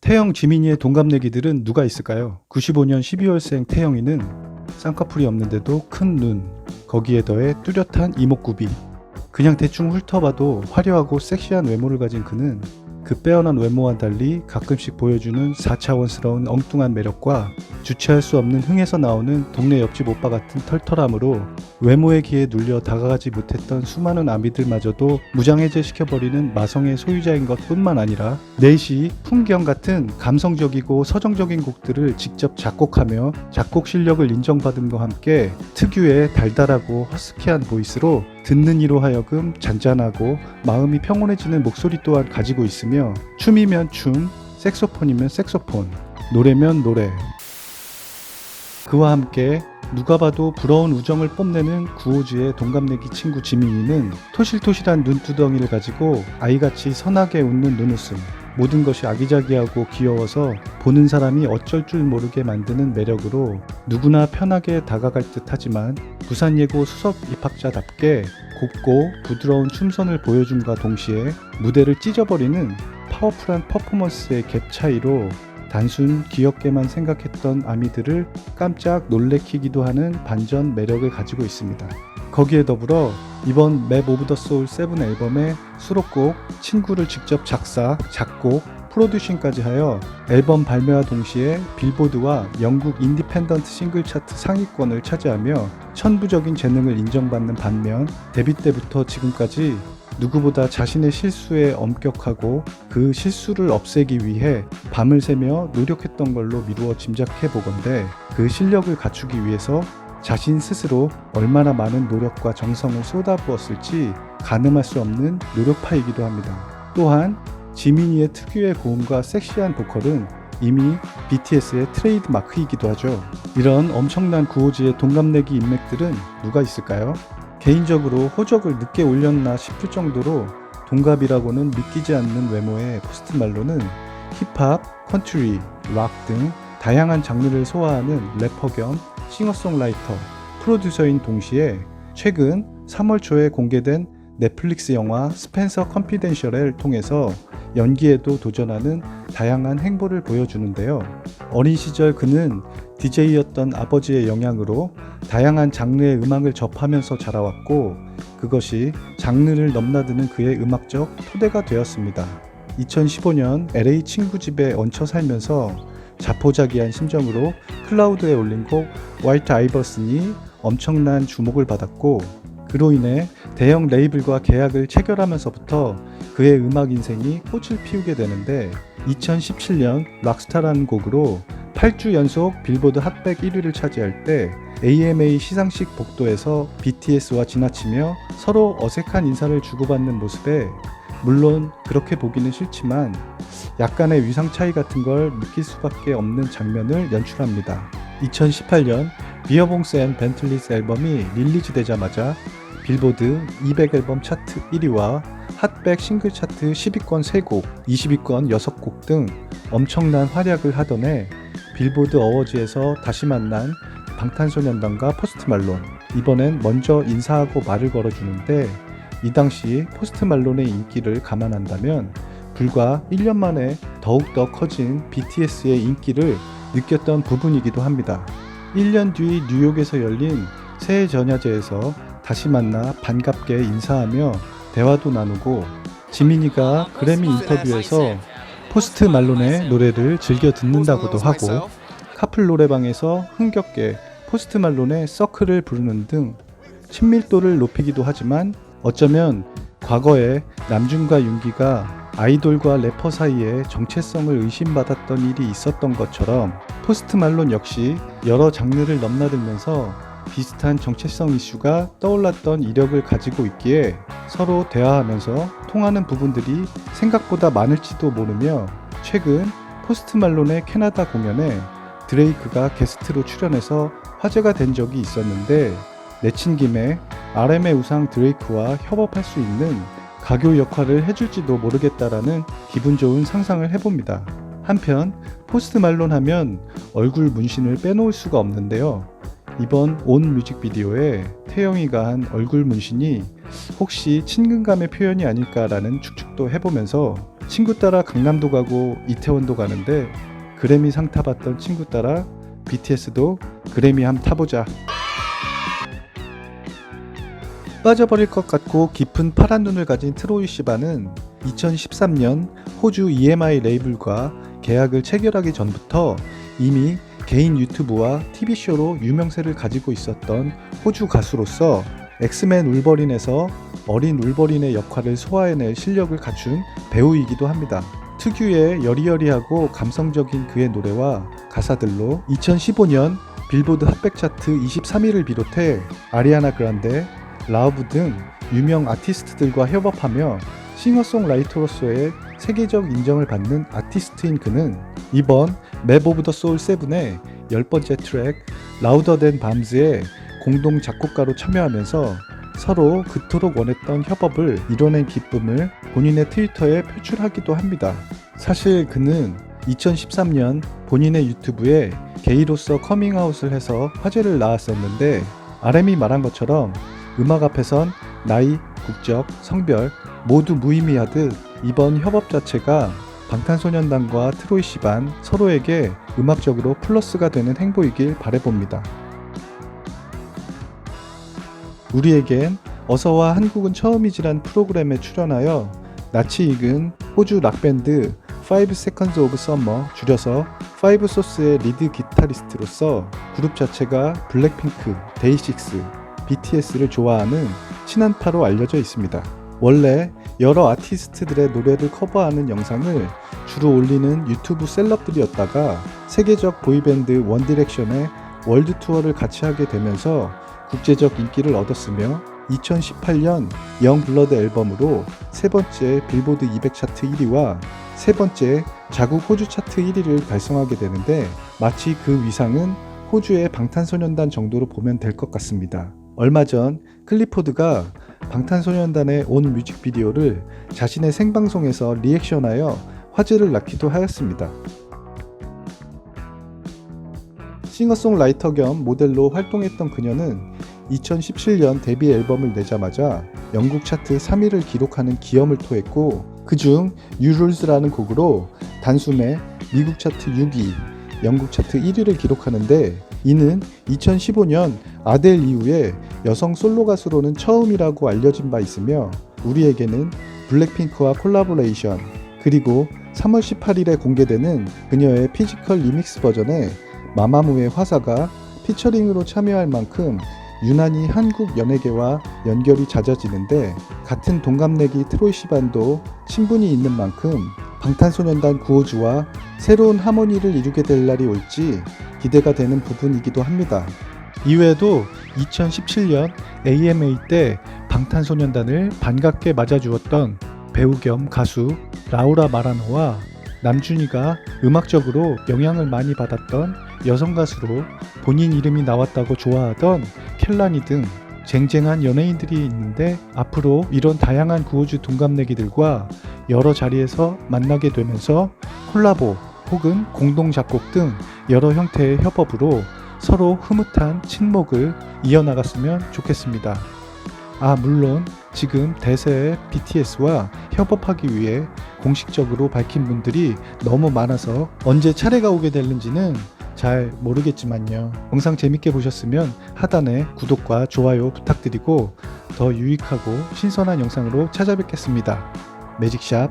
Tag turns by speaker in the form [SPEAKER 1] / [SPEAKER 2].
[SPEAKER 1] 태영 지민이의 동갑내기들은 누가 있을까요? 95년 12월생 태영이는 쌍꺼풀이 없는데도 큰 눈, 거기에 더해 뚜렷한 이목구비. 그냥 대충 훑어봐도 화려하고 섹시한 외모를 가진 그는 그 빼어난 외모와 달리 가끔씩 보여주는 4차원스러운 엉뚱한 매력과 주체할 수 없는 흥에서 나오는 동네 옆집 오빠 같은 털털함으로 외모의 기에 눌려 다가가지 못했던 수많은 아미들마저도 무장해제시켜버리는 마성의 소유자인 것뿐만 아니라 내시, 풍경 같은 감성적이고 서정적인 곡들을 직접 작곡하며 작곡 실력을 인정받음과 함께 특유의 달달하고 허스키한 보이스로 듣는 이로 하여금 잔잔하고 마음이 평온해지는 목소리 또한 가지고 있으며 춤이면 춤, 색소폰이면 색소폰, 노래면 노래. 그와 함께 누가 봐도 부러운 우정을 뽐내는 구호지의 동갑내기 친구 지민이는 토실토실한 눈두덩이를 가지고 아이같이 선하게 웃는 눈웃음, 모든 것이 아기자기하고 귀여워서 보는 사람이 어쩔 줄 모르게 만드는 매력으로 누구나 편하게 다가갈 듯 하지만 부산예고 수석 입학자답게 곱고 부드러운 춤선을 보여줌과 동시에 무대를 찢어버리는 파워풀한 퍼포먼스의 갭 차이로 단순 귀엽게만 생각했던 아미들을 깜짝 놀래키기도 하는 반전 매력을 가지고 있습니다. 거기에 더불어 이번 맵 오브 더 소울 7 앨범의 수록곡 친구를 직접 작사, 작곡, 프로듀싱까지 하여 앨범 발매와 동시에 빌보드와 영국 인디펜던트 싱글 차트 상위권을 차지하며 천부적인 재능을 인정받는 반면 데뷔 때부터 지금까지 누구보다 자신의 실수에 엄격하고 그 실수를 없애기 위해 밤을 새며 노력했던 걸로 미루어 짐작해 보건대 그 실력을 갖추기 위해서 자신 스스로 얼마나 많은 노력과 정성을 쏟아부었을지 가늠할 수 없는 노력파이기도 합니다. 또한 지민이의 특유의 고음과 섹시한 보컬은 이미 BTS의 트레이드 마크이기도 하죠. 이런 엄청난 구호지의 동갑내기 인맥들은 누가 있을까요? 개인적으로 호적을 늦게 올렸나 싶을 정도로 동갑이라고는 믿기지 않는 외모의 포스트 말론은 힙합, 컨트리, 락 등 다양한 장르를 소화하는 래퍼 겸 싱어송라이터, 프로듀서인 동시에 최근 3월 초에 공개된 넷플릭스 영화 스펜서 컨피덴셜을 통해서 연기에도 도전하는 다양한 행보를 보여주는데요. 어린 시절 그는 DJ였던 아버지의 영향으로 다양한 장르의 음악을 접하면서 자라왔고 그것이 장르를 넘나드는 그의 음악적 토대가 되었습니다. 2015년 LA 친구 집에 얹혀 살면서 자포자기한 심정으로 클라우드에 올린 곡 화이트 아이버슨이 엄청난 주목을 받았고 그로 인해 대형 레이블과 계약을 체결하면서부터 그의 음악 인생이 꽃을 피우게 되는데 2017년 락스타라는 곡으로 8주 연속 빌보드 핫백 1위를 차지할 때 AMA 시상식 복도에서 BTS와 지나치며 서로 어색한 인사를 주고받는 모습에 물론 그렇게 보기는 싫지만 약간의 위상 차이 같은 걸 느낄 수밖에 없는 장면을 연출합니다. 2018년 비어봉스 앤 벤틀리스 앨범이 릴리즈되자마자 빌보드 200 앨범 차트 1위와 핫백 싱글 차트 10위권 3곡, 20위권 6곡 등 엄청난 활약을 하던 해 빌보드 어워즈에서 다시 만난 방탄소년단과 포스트 말론, 이번엔 먼저 인사하고 말을 걸어주는데 이 당시 포스트 말론의 인기를 감안한다면 불과 1년 만에 더욱더 커진 BTS의 인기를 느꼈던 부분이기도 합니다. 1년 뒤 뉴욕에서 열린 새해 전야제에서 다시 만나 반갑게 인사하며 대화도 나누고 지민이가 그래미 인터뷰에서 포스트 말론의 노래를 즐겨 듣는다고도 하고 카풀 노래방에서 흥겹게 포스트 말론의 서클을 부르는 등 친밀도를 높이기도 하지만 어쩌면 과거에 남준과 윤기가 아이돌과 래퍼 사이에 정체성을 의심받았던 일이 있었던 것처럼 포스트 말론 역시 여러 장르를 넘나들면서 비슷한 정체성 이슈가 떠올랐던 이력을 가지고 있기에 서로 대화하면서 통하는 부분들이 생각보다 많을지도 모르며 최근 포스트 말론의 캐나다 공연에 드레이크가 게스트로 출연해서 화제가 된 적이 있었는데 내친 김에 RM의 우상 드레이크와 협업할 수 있는 가교 역할을 해줄지도 모르겠다라는 기분 좋은 상상을 해봅니다. 한편 포스트 말론 하면 얼굴 문신을 빼놓을 수가 없는데요. 이번 온 뮤직비디오에 태영이가 한 얼굴 문신이 혹시 친근감의 표현이 아닐까라는 추측도 해보면서 친구 따라 강남도 가고 이태원도 가는데 그래미 상 타봤던 친구 따라 BTS도 그래미 함 타보자. 빠져버릴 것 같고 깊은 파란 눈을 가진 트로이 시반은 2013년 호주 EMI 레이블과 계약을 체결하기 전부터 이미 개인 유튜브와 TV쇼로 유명세를 가지고 있었던 호주 가수로서 엑스맨 울버린에서 어린 울버린의 역할을 소화해낼 실력을 갖춘 배우이기도 합니다. 특유의 여리여리하고 감성적인 그의 노래와 가사들로 2015년 빌보드 핫백 차트 23위를 비롯해 아리아나 그란데, 라우브 등 유명 아티스트들과 협업하며 싱어송라이터로서의 세계적 인정을 받는 아티스트인 그는 이번 맵 오브 더 소울 7의 10번째 트랙 라우더 댄 밤즈에 공동 작곡가로 참여하면서 서로 그토록 원했던 협업을 이뤄낸 기쁨을 본인의 트위터에 표출하기도 합니다. 사실 그는 2013년 본인의 유튜브에 게이로서 커밍아웃을 해서 화제를 낳았었는데 RM이 말한 것처럼 음악 앞에선 나이, 국적, 성별 모두 무의미하듯 이번 협업 자체가 방탄소년단과 트로이 시반 서로에게 음악적으로 플러스가 되는 행보이길 바라봅니다. 우리에겐 어서와 한국은 처음이지란 프로그램에 출연하여 낯이 익은 호주 락밴드 5 Seconds of Summer 줄여서 5 소스의 리드 기타리스트로서 그룹 자체가 블랙핑크, 데이식스, BTS를 좋아하는 친한파로 알려져 있습니다. 원래 여러 아티스트들의 노래를 커버하는 영상을 주로 올리는 유튜브 셀럽들이었다가 세계적 보이밴드 원디렉션의 월드 투어를 같이 하게 되면서 국제적 인기를 얻었으며 2018년 영블러드 앨범으로 세 번째 빌보드 200 차트 1위와 세 번째 자국 호주 차트 1위를 달성하게 되는데 마치 그 위상은 호주의 방탄소년단 정도로 보면 될 것 같습니다. 얼마 전 클리포드가 방탄소년단의 온 뮤직비디오를 자신의 생방송에서 리액션하여 화제를 낳기도 하였습니다. 싱어송라이터 겸 모델로 활동했던 그녀는 2017년 데뷔 앨범을 내자마자 영국 차트 3위를 기록하는 기염을 토했고 그중 You Rules라는 곡으로 단숨에 미국 차트 6위, 영국 차트 1위를 기록하는데 이는 2015년 아델 이후에 여성 솔로 가수로는 처음이라고 알려진 바 있으며 우리에게는 블랙핑크와 콜라보레이션 그리고 3월 18일에 공개되는 그녀의 피지컬 리믹스 버전의 마마무의 화사가 피처링으로 참여할 만큼 유난히 한국 연예계와 연결이 잦아지는데 같은 동갑내기 트로이 시반도 친분이 있는 만큼 방탄소년단 구호주와 새로운 하모니를 이루게 될 날이 올지 기대가 되는 부분이기도 합니다. 이외에도 2017년 AMA 때 방탄소년단을 반갑게 맞아주었던 배우 겸 가수 라우라 마라노와 남준이가 음악적으로 영향을 많이 받았던 여성 가수로 본인 이름이 나왔다고 좋아하던 켈라니 등 쟁쟁한 연예인들이 있는데 앞으로 이런 다양한 구호주 동갑내기들과 여러 자리에서 만나게 되면서 콜라보 혹은 공동 작곡 등 여러 형태의 협업으로 서로 흐뭇한 친목을 이어나갔으면 좋겠습니다. 물론 지금 대세의 BTS와 협업하기 위해 공식적으로 밝힌 분들이 너무 많아서 언제 차례가 오게 될는지는 잘 모르겠지만요. 영상 재밌게 보셨으면 하단에 구독과 좋아요 부탁드리고 더 유익하고 신선한 영상으로 찾아뵙겠습니다. 매직샵